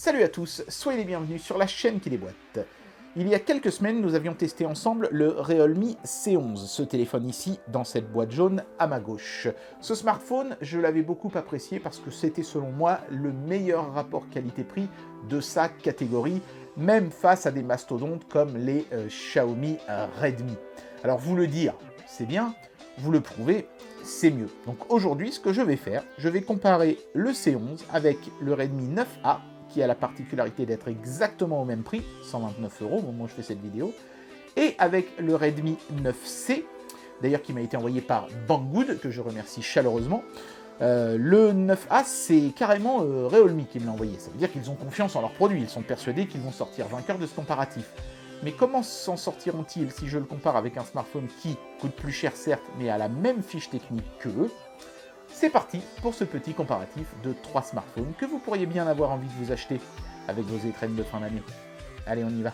Salut à tous, soyez les bienvenus sur la chaîne qui déboîte. Il y a quelques semaines, nous avions testé ensemble le Realme C11, ce téléphone ici, dans cette boîte jaune à ma gauche. Ce smartphone, je l'avais beaucoup apprécié parce que c'était selon moi le meilleur rapport qualité-prix de sa catégorie, même face à des mastodontes comme les Xiaomi Redmi. Alors vous le dire, c'est bien, vous le prouver, c'est mieux. Donc aujourd'hui, ce que je vais faire, je vais comparer le C11 avec le Redmi 9A, qui a la particularité d'être exactement au même prix, 129 € au moment où je fais cette vidéo, et avec le Redmi 9C, d'ailleurs qui m'a été envoyé par Banggood, que je remercie chaleureusement. Le 9A, c'est carrément Realme qui me l'a envoyé. Ça veut dire qu'ils ont confiance en leurs produits, ils sont persuadés qu'ils vont sortir vainqueurs de ce comparatif. Mais comment s'en sortiront-ils si je le compare avec un smartphone qui coûte plus cher certes, mais a la même fiche technique qu'eux? C'est parti pour ce petit comparatif de 3 smartphones que vous pourriez bien avoir envie de vous acheter avec vos étrennes de fin d'année. Allez, on y va.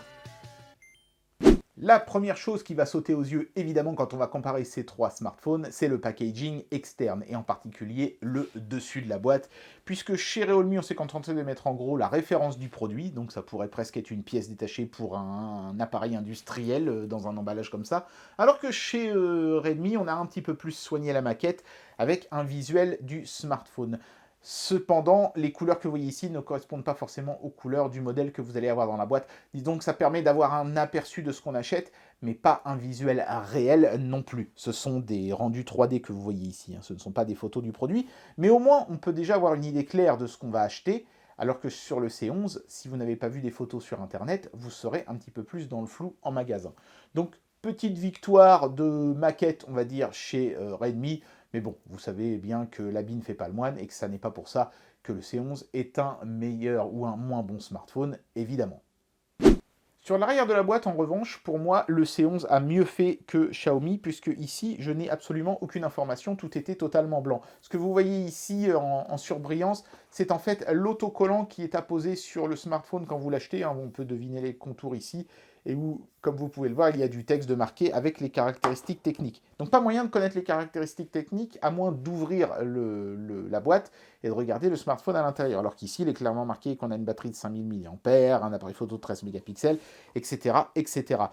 La première chose qui va sauter aux yeux, évidemment, quand on va comparer ces 3 smartphones, c'est le packaging externe, et en particulier le dessus de la boîte, puisque chez Realme, on s'est contenté de mettre en gros la référence du produit, donc ça pourrait presque être une pièce détachée pour un appareil industriel dans un emballage comme ça, alors que chez Redmi, on a un petit peu plus soigné la maquette avec un visuel du smartphone. Cependant, les couleurs que vous voyez ici ne correspondent pas forcément aux couleurs du modèle que vous allez avoir dans la boîte. Donc ça permet d'avoir un aperçu de ce qu'on achète, mais pas un visuel réel non plus. Ce sont des rendus 3D que vous voyez ici, ce ne sont pas des photos du produit, mais au moins on peut déjà avoir une idée claire de ce qu'on va acheter, alors que sur le C11, si vous n'avez pas vu des photos sur internet, vous serez un petit peu plus dans le flou en magasin. Donc petite victoire de maquette, on va dire, chez Redmi. Mais bon, vous savez bien que l'habit ne fait pas le moine et que ça n'est pas pour ça que le C11 est un meilleur ou un moins bon smartphone, évidemment. Sur l'arrière de la boîte, en revanche, pour moi, le C11 a mieux fait que Xiaomi, puisque ici, je n'ai absolument aucune information, tout était totalement blanc. Ce que vous voyez ici en surbrillance, c'est en fait l'autocollant qui est apposé sur le smartphone quand vous l'achetez. On peut deviner les contours ici, et où, comme vous pouvez le voir, il y a du texte de marqué avec les caractéristiques techniques. Donc pas moyen de connaître les caractéristiques techniques, à moins d'ouvrir la boîte et de regarder le smartphone à l'intérieur. Alors qu'ici, il est clairement marqué qu'on a une batterie de 5000 mAh, un appareil photo de 13 mégapixels, etc., etc.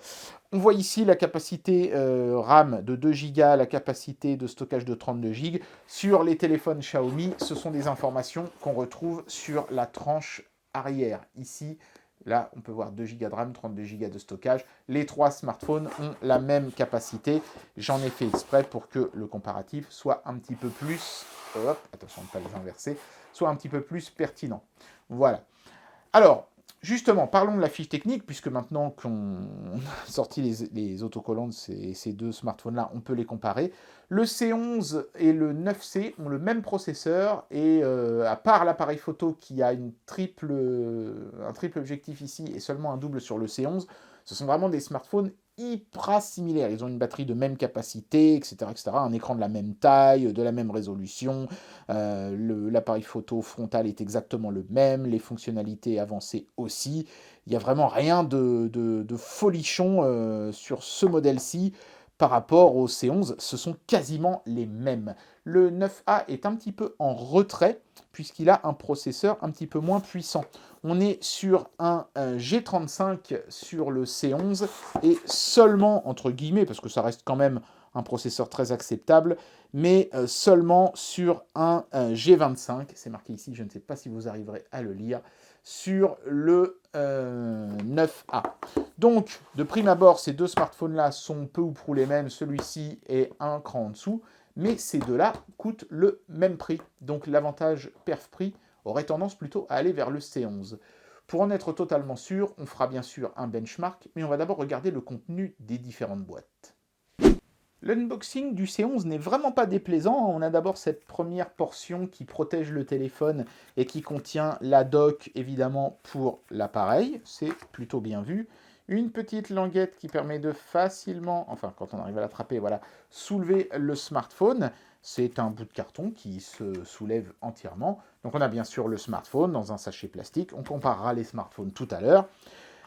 On voit ici la capacité RAM de 2 Go, la capacité de stockage de 32 Go. Sur les téléphones Xiaomi, ce sont des informations qu'on retrouve sur la tranche arrière. Ici, là, on peut voir 2 Go de RAM, 32 Go de stockage. Les 3 smartphones ont la même capacité. J'en ai fait exprès pour que le comparatif soit un petit peu plus... Hop, attention de ne pas les inverser. Soit un petit peu plus pertinent. Voilà. Alors, justement, parlons de la fiche technique, puisque maintenant qu'on a sorti les autocollants de ces deux smartphones-là, on peut les comparer. Le C11 et le 9C ont le même processeur, et à part l'appareil photo qui a un triple objectif ici et seulement un double sur le C11, ce sont vraiment des smartphones hyper similaires. Ils ont une batterie de même capacité, etc., etc., un écran de la même taille, de la même résolution, l'appareil photo frontal est exactement le même, les fonctionnalités avancées aussi. Il n'y a vraiment rien de folichon sur ce modèle-ci par rapport au C11, ce sont quasiment les mêmes. Le 9A est un petit peu en retrait, puisqu'il a un processeur un petit peu moins puissant. On est sur un G35 sur le C11, et seulement, entre guillemets, parce que ça reste quand même un processeur très acceptable, mais seulement sur un G25, c'est marqué ici, je ne sais pas si vous arriverez à le lire, sur le 9A. Donc, de prime abord, ces deux smartphones-là sont peu ou prou les mêmes, celui-ci est un cran en dessous, mais ces deux-là coûtent le même prix. Donc l'avantage perf-prix aurait tendance plutôt à aller vers le C11. Pour en être totalement sûr, on fera bien sûr un benchmark, mais on va d'abord regarder le contenu des différentes boîtes. L'unboxing du C11 n'est vraiment pas déplaisant. On a d'abord cette première portion qui protège le téléphone et qui contient la dock, évidemment, pour l'appareil. C'est plutôt bien vu. Une petite languette qui permet de facilement, enfin, quand on arrive à l'attraper, voilà, soulever le smartphone. C'est un bout de carton qui se soulève entièrement. Donc on a bien sûr le smartphone dans un sachet plastique. On comparera les smartphones tout à l'heure.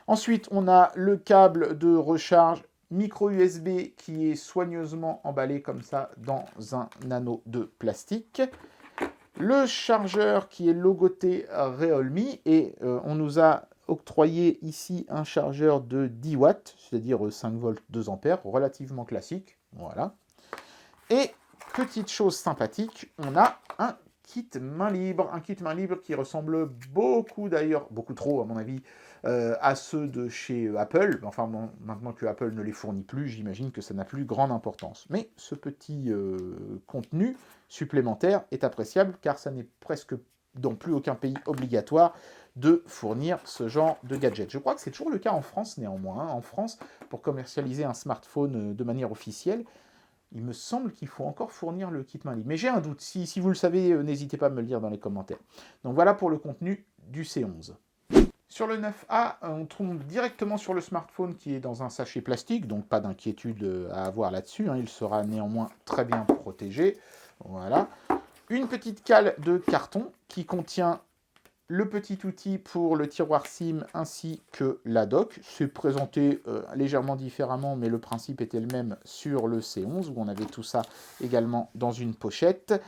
Ensuite, on a le câble de recharge micro USB qui est soigneusement emballé comme ça dans un anneau de plastique. Le chargeur qui est logoté Realme et on nous a octroyé ici un chargeur de 10 watts, c'est-à-dire 5 volts 2 ampères, relativement classique. Voilà. Et petite chose sympathique, on a un kit main libre qui ressemble beaucoup d'ailleurs, beaucoup trop à mon avis, à ceux de chez Apple. Enfin, bon, maintenant que Apple ne les fournit plus, j'imagine que ça n'a plus grande importance. Mais ce petit contenu supplémentaire est appréciable car ça n'est presque dans plus aucun pays obligatoire de fournir ce genre de gadget. Je crois que c'est toujours le cas en France néanmoins. En France, pour commercialiser un smartphone de manière officielle, il me semble qu'il faut encore fournir le kit main libre. Mais j'ai un doute. Si vous le savez, n'hésitez pas à me le dire dans les commentaires. Donc voilà pour le contenu du C11. Sur le 9A, on tombe directement sur le smartphone qui est dans un sachet plastique, donc pas d'inquiétude à avoir là-dessus. Il sera néanmoins très bien protégé. Voilà. Une petite cale de carton qui contient le petit outil pour le tiroir SIM ainsi que la dock. C'est présenté légèrement différemment, mais le principe était le même sur le C11, où on avait tout ça également dans une pochette.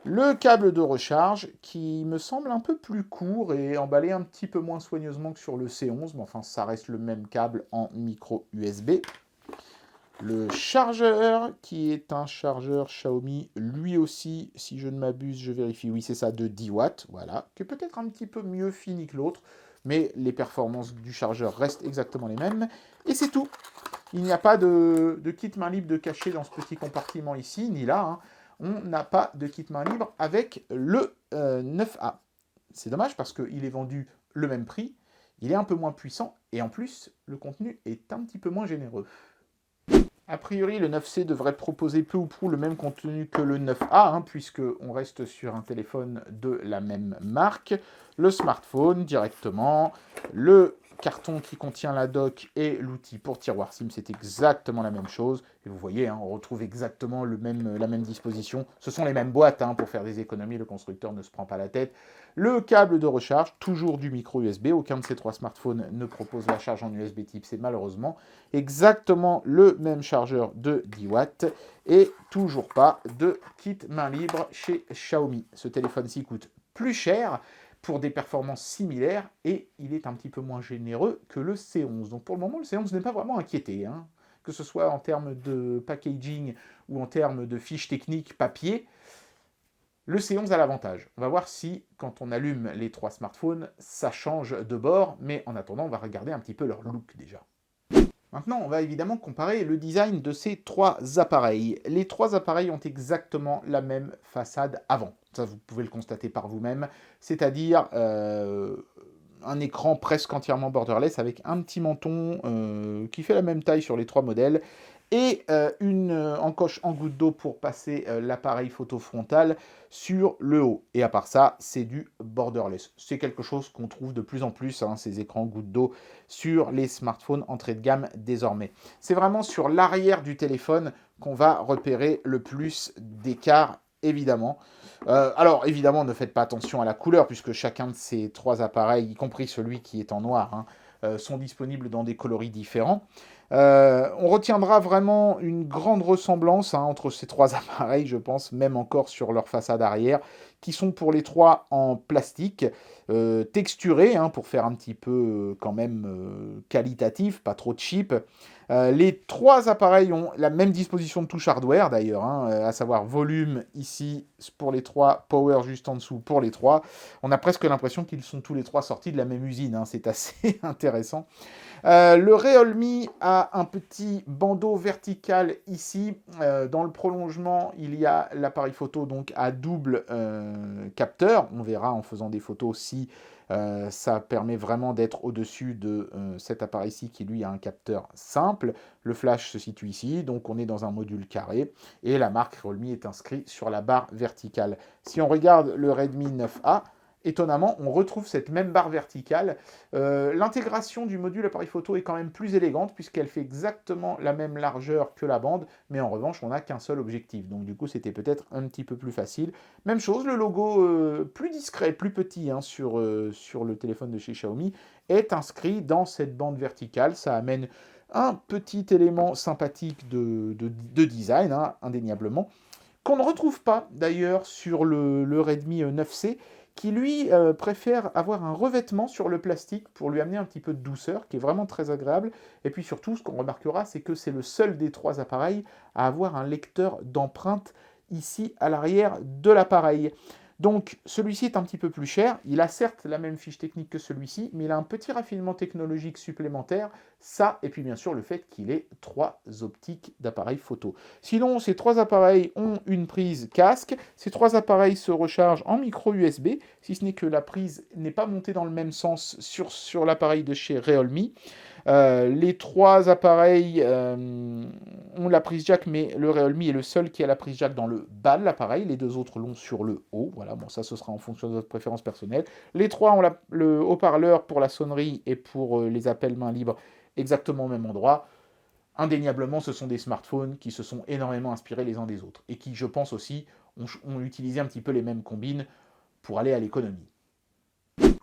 Le câble de recharge, qui me semble un peu plus court et emballé un petit peu moins soigneusement que sur le C11, mais enfin ça reste le même câble en micro USB. Le chargeur, qui est un chargeur Xiaomi, lui aussi, si je ne m'abuse, je vérifie, oui c'est ça, de 10 watts, voilà, qui est peut-être un petit peu mieux fini que l'autre, mais les performances du chargeur restent exactement les mêmes, et c'est tout. Il n'y a pas de kit main libre de caché dans ce petit compartiment ici, ni là, on n'a pas de kit main libre avec le 9A. C'est dommage parce qu'il est vendu le même prix, il est un peu moins puissant, et en plus, le contenu est un petit peu moins généreux. A priori, le 9C devrait proposer peu ou prou le même contenu que le 9A, puisqu'on reste sur un téléphone de la même marque. Le smartphone directement, le carton qui contient la dock et l'outil pour tiroir SIM, c'est exactement la même chose. Et vous voyez, on retrouve exactement la même disposition. Ce sont les mêmes boîtes, pour faire des économies, le constructeur ne se prend pas la tête. Le câble de recharge, toujours du micro USB. Aucun de ces trois smartphones ne propose la charge en USB type C malheureusement. Exactement le même chargeur de 10 watts. Et toujours pas de kit main libre chez Xiaomi. Ce téléphone-ci coûte plus cher pour des performances similaires et il est un petit peu moins généreux que le C11. Donc pour le moment, le C11 n'est pas vraiment inquiété. Que ce soit en termes de packaging ou en termes de fiches techniques papier, le C11 a l'avantage. On va voir si, quand on allume les trois smartphones, ça change de bord, mais en attendant, on va regarder un petit peu leur look déjà. Maintenant, on va évidemment comparer le design de ces trois appareils. Les trois appareils ont exactement la même façade avant. Ça, vous pouvez le constater par vous-même. C'est-à-dire un écran presque entièrement borderless avec un petit menton qui fait la même taille sur les trois modèles et une encoche en goutte d'eau pour passer l'appareil photo frontal sur le haut. Et à part ça, c'est du borderless. C'est quelque chose qu'on trouve de plus en plus, ces écrans gouttes d'eau sur les smartphones entrée de gamme désormais. C'est vraiment sur l'arrière du téléphone qu'on va repérer le plus d'écart, évidemment. Alors, évidemment, ne faites pas attention à la couleur, puisque chacun de ces trois appareils, y compris celui qui est en noir, sont disponibles dans des coloris différents. On retiendra vraiment une grande ressemblance entre ces trois appareils, je pense, même encore sur leur façade arrière, qui sont pour les trois en plastique, texturé, pour faire un petit peu quand même qualitatif, pas trop cheap. Les trois appareils ont la même disposition de touche hardware d'ailleurs, à savoir volume ici pour les trois, power juste en dessous pour les trois. On a presque l'impression qu'ils sont tous les trois sortis de la même usine, c'est assez intéressant. Le Realme a un petit bandeau vertical ici. Dans le prolongement, il y a l'appareil photo donc à double capteur. On verra en faisant des photos si ça permet vraiment d'être au-dessus de cet appareil-ci qui lui a un capteur simple. Le flash se situe ici, donc on est dans un module carré. Et la marque Realme est inscrite sur la barre verticale. Si on regarde le Redmi 9A, étonnamment, on retrouve cette même barre verticale. L'intégration du module appareil photo est quand même plus élégante puisqu'elle fait exactement la même largeur que la bande, mais en revanche, on n'a qu'un seul objectif. Donc du coup, c'était peut-être un petit peu plus facile. Même chose, le logo plus discret, plus petit sur le téléphone de chez Xiaomi est inscrit dans cette bande verticale. Ça amène un petit élément sympathique de design, indéniablement. qu'on ne retrouve pas d'ailleurs sur le Redmi 9C, qui lui préfère avoir un revêtement sur le plastique pour lui amener un petit peu de douceur, qui est vraiment très agréable. Et puis surtout, ce qu'on remarquera, c'est que c'est le seul des trois appareils à avoir un lecteur d'empreintes ici à l'arrière de l'appareil. Donc celui-ci est un petit peu plus cher, il a certes la même fiche technique que celui-ci, mais il a un petit raffinement technologique supplémentaire, ça, et puis bien sûr le fait qu'il ait 3 optiques d'appareil photo. Sinon, ces 3 appareils ont une prise casque, ces 3 appareils se rechargent en micro USB, si ce n'est que la prise n'est pas montée dans le même sens sur l'appareil de chez Realme. Les 3 appareils ont la prise jack, mais le Realme est le seul qui a la prise jack dans le bas de l'appareil. Les 2 autres l'ont sur le haut. Voilà, bon, ça, ce sera en fonction de votre préférence personnelle. Les 3 ont le haut-parleur pour la sonnerie et pour les appels main libre exactement au même endroit. Indéniablement, ce sont des smartphones qui se sont énormément inspirés les uns des autres et qui, je pense aussi, ont utilisé un petit peu les mêmes combines pour aller à l'économie.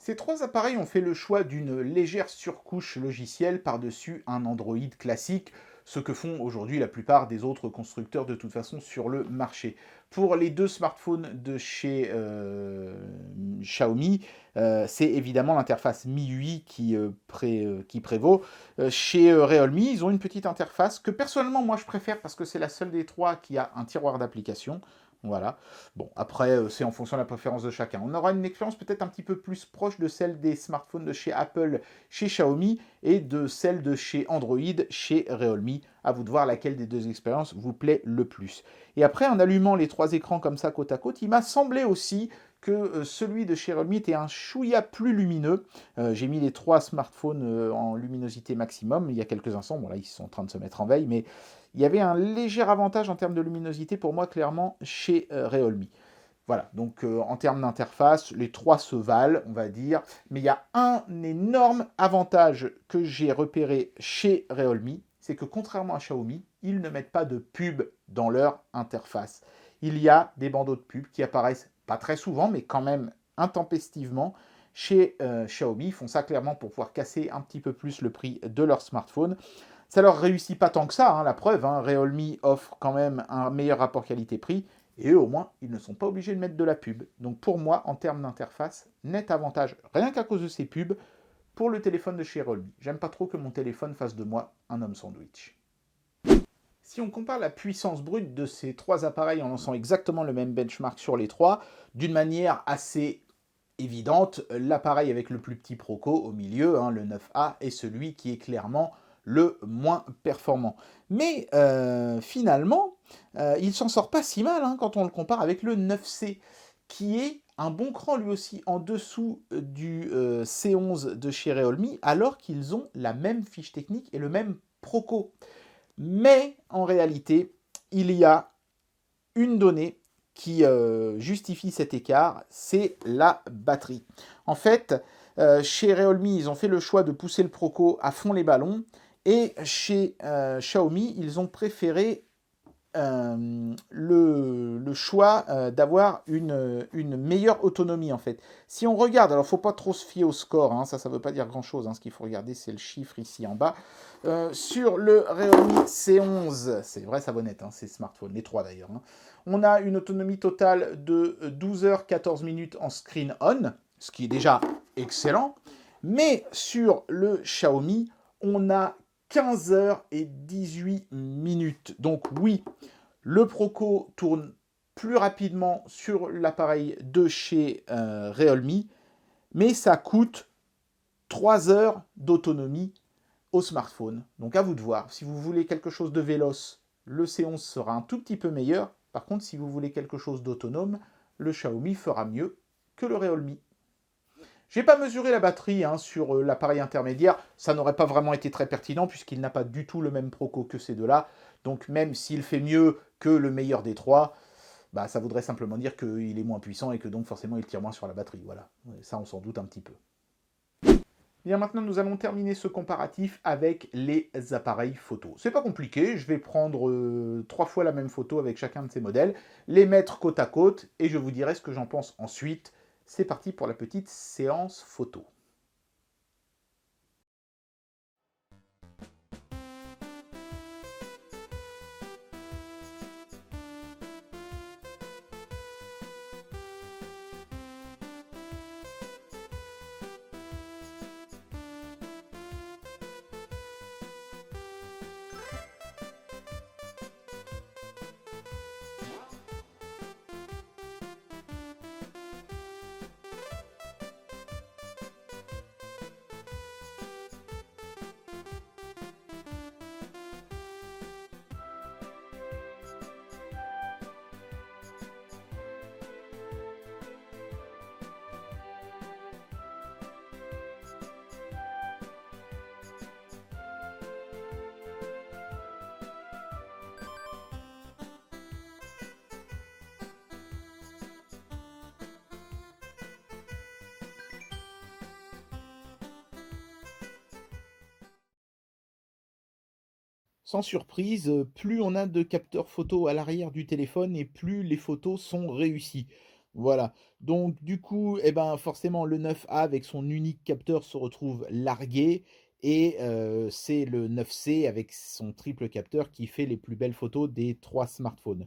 Ces 3 appareils ont fait le choix d'une légère surcouche logicielle par-dessus un Android classique, ce que font aujourd'hui la plupart des autres constructeurs de toute façon sur le marché. Pour les 2 smartphones de chez Xiaomi, c'est évidemment l'interface MIUI qui prévaut. Chez Realme, ils ont une petite interface que personnellement moi je préfère parce que c'est la seule des 3 qui a un tiroir d'applications. Voilà. Bon, après, c'est en fonction de la préférence de chacun. On aura une expérience peut-être un petit peu plus proche de celle des smartphones de chez Apple, chez Xiaomi, et de celle de chez Android, chez Realme. À vous de voir laquelle des 2 expériences vous plaît le plus. Et après, en allumant les 3 écrans comme ça côte à côte, il m'a semblé aussi que celui de chez Realme était un chouïa plus lumineux. J'ai mis les 3 smartphones en luminosité maximum il y a quelques instants. Bon là, ils sont en train de se mettre en veille, mais il y avait un léger avantage en termes de luminosité pour moi, clairement, chez Realme. Voilà, donc en termes d'interface, les 3 se valent, on va dire, mais il y a un énorme avantage que j'ai repéré chez Realme, c'est que contrairement à Xiaomi, ils ne mettent pas de pub dans leur interface. Il y a des bandeaux de pub qui apparaissent pas très souvent, mais quand même intempestivement. Chez Xiaomi, ils font ça clairement pour pouvoir casser un petit peu plus le prix de leur smartphone. Ça leur réussit pas tant que ça, hein, la preuve, hein, Realme offre quand même un meilleur rapport qualité-prix, et eux au moins, ils ne sont pas obligés de mettre de la pub. Donc pour moi, en termes d'interface, net avantage, rien qu'à cause de ces pubs, pour le téléphone de chez Realme. J'aime pas trop que mon téléphone fasse de moi un homme sandwich. Si on compare la puissance brute de ces 3 appareils en lançant exactement le même benchmark sur les 3, d'une manière assez évidente, l'appareil avec le plus petit Proco au milieu, hein, le 9A, est celui qui est clairement le moins performant. Mais finalement, il s'en sort pas si mal hein, quand on le compare avec le 9C, qui est un bon cran lui aussi en dessous du C11 de chez Realme, alors qu'ils ont la même fiche technique et le même Proco. Mais en réalité, il y a une donnée qui justifie cet écart, c'est la batterie. En fait, chez Realme, ils ont fait le choix de pousser le Proco à fond les ballons, et chez Xiaomi, ils ont préféré le choix d'avoir une meilleure autonomie en fait. Si on regarde, alors il ne faut pas trop se fier au score, hein, ça ne veut pas dire grand chose, hein, ce qu'il faut regarder c'est le chiffre ici en bas. Sur le Realme C11, c'est vrai savonnette, hein, ces smartphones, les 3 d'ailleurs, hein, on a une autonomie totale de 12 h 14 minutes en screen on, ce qui est déjà excellent, mais sur le Xiaomi, on a 15 h et 18 minutes. Donc oui, le Proco tourne plus rapidement sur l'appareil de chez Realme, mais ça coûte 3 heures d'autonomie au smartphone. Donc à vous de voir. Si vous voulez quelque chose de véloce, le C11 sera un tout petit peu meilleur. Par contre, si vous voulez quelque chose d'autonome, le Xiaomi fera mieux que le Realme. Je n'ai pas mesuré la batterie hein, sur l'appareil intermédiaire, ça n'aurait pas vraiment été très pertinent puisqu'il n'a pas du tout le même Proco que ces deux-là. Donc même s'il fait mieux que le meilleur des 3, bah, ça voudrait simplement dire qu'il est moins puissant et que donc forcément il tire moins sur la batterie. Voilà, ça on s'en doute un petit peu. Bien maintenant nous allons terminer ce comparatif avec les appareils photo. C'est pas compliqué, je vais prendre 3 fois la même photo avec chacun de ces modèles, les mettre côte à côte et je vous dirai ce que j'en pense ensuite. C'est parti pour la petite séance photo. Sans surprise, plus on a de capteurs photo à l'arrière du téléphone et plus les photos sont réussies. Voilà. Donc du coup, eh ben, forcément le 9A avec son unique capteur se retrouve largué et c'est le 9C avec son triple capteur qui fait les plus belles photos des 3 smartphones.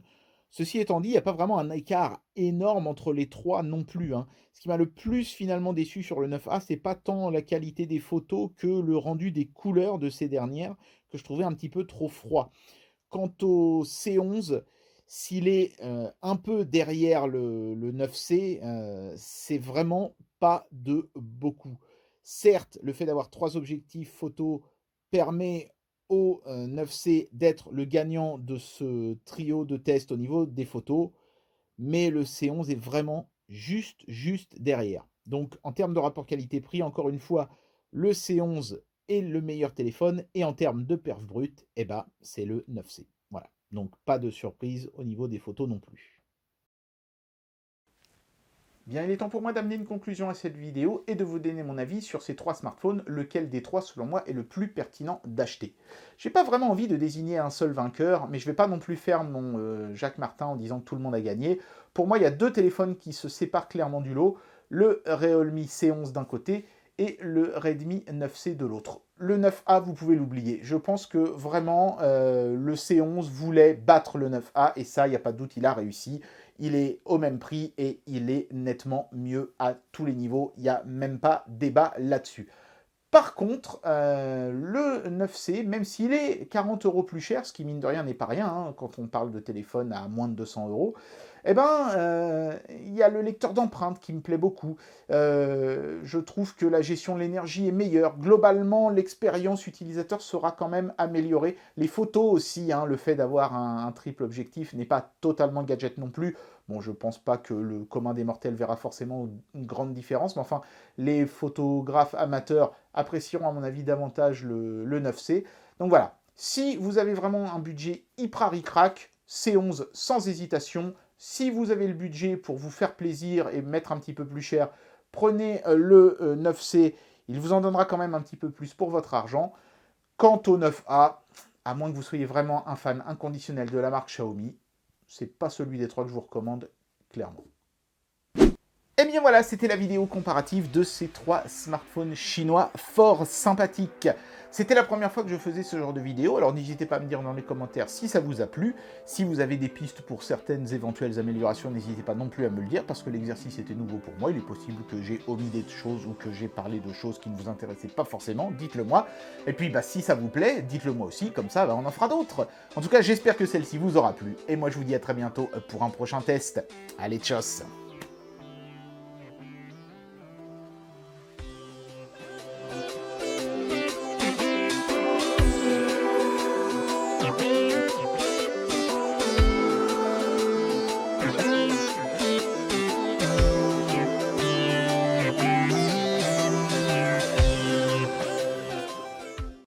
Ceci étant dit, il n'y a pas vraiment un écart énorme entre les 3 non plus, hein. Ce qui m'a le plus finalement déçu sur le 9A, c'est pas tant la qualité des photos que le rendu des couleurs de ces dernières que je trouvais un petit peu trop froid. Quant au C11, s'il est, un peu derrière le 9C, c'est vraiment pas de beaucoup. Certes, le fait d'avoir 3 objectifs photo permet au, 9C d'être le gagnant de ce trio de tests au niveau des photos, mais le C11 est vraiment juste derrière. Donc en termes de rapport qualité-prix, encore une fois, le C11 est le meilleur téléphone et en termes de perf brute, eh ben, c'est le 9C. Voilà. Donc pas de surprise au niveau des photos non plus. Bien, il est temps pour moi d'amener une conclusion à cette vidéo et de vous donner mon avis sur ces 3 smartphones, lequel des 3 selon moi est le plus pertinent d'acheter. J'ai pas vraiment envie de désigner un seul vainqueur, mais je vais pas non plus faire mon Jacques Martin en disant que tout le monde a gagné. Pour moi, il y a 2 téléphones qui se séparent clairement du lot, le Realme C11 d'un côté et le Redmi 9C de l'autre. Le 9A, vous pouvez l'oublier. Je pense que vraiment, le C11 voulait battre le 9A et ça, il n'y a pas de doute, il a réussi. Il est au même prix et il est nettement mieux à tous les niveaux. Il n'y a même pas débat là-dessus. Par contre, le 9C, même s'il est 40 € plus cher, ce qui mine de rien n'est pas rien, hein, quand on parle de téléphone à moins de 200 €, eh ben, il y a le lecteur d'empreintes qui me plaît beaucoup. Je trouve que la gestion de l'énergie est meilleure. Globalement, l'expérience utilisateur sera quand même améliorée. Les photos aussi, hein, le fait d'avoir un triple objectif n'est pas totalement gadget non plus. Bon, je pense pas que le commun des mortels verra forcément une grande différence, mais enfin, les photographes amateurs apprécieront à mon avis davantage le 9C. Donc voilà, si vous avez vraiment un budget hyper ric-rac, C11 sans hésitation. Si vous avez le budget pour vous faire plaisir et mettre un petit peu plus cher, prenez le 9C. Il vous en donnera quand même un petit peu plus pour votre argent. Quant au 9A, à moins que vous soyez vraiment un fan inconditionnel de la marque Xiaomi, c'est pas celui des 3 que je vous recommande, clairement. Et bien voilà, c'était la vidéo comparative de ces 3 smartphones chinois fort sympathiques. C'était la première fois que je faisais ce genre de vidéo, alors n'hésitez pas à me dire dans les commentaires si ça vous a plu. Si vous avez des pistes pour certaines éventuelles améliorations, n'hésitez pas non plus à me le dire, parce que l'exercice était nouveau pour moi. Il est possible que j'ai omis des choses ou que j'ai parlé de choses qui ne vous intéressaient pas forcément, dites-le moi. Et puis si ça vous plaît, dites-le moi aussi, comme ça on en fera d'autres. En tout cas, j'espère que celle-ci vous aura plu, et moi je vous dis à très bientôt pour un prochain test. Allez, tchuss!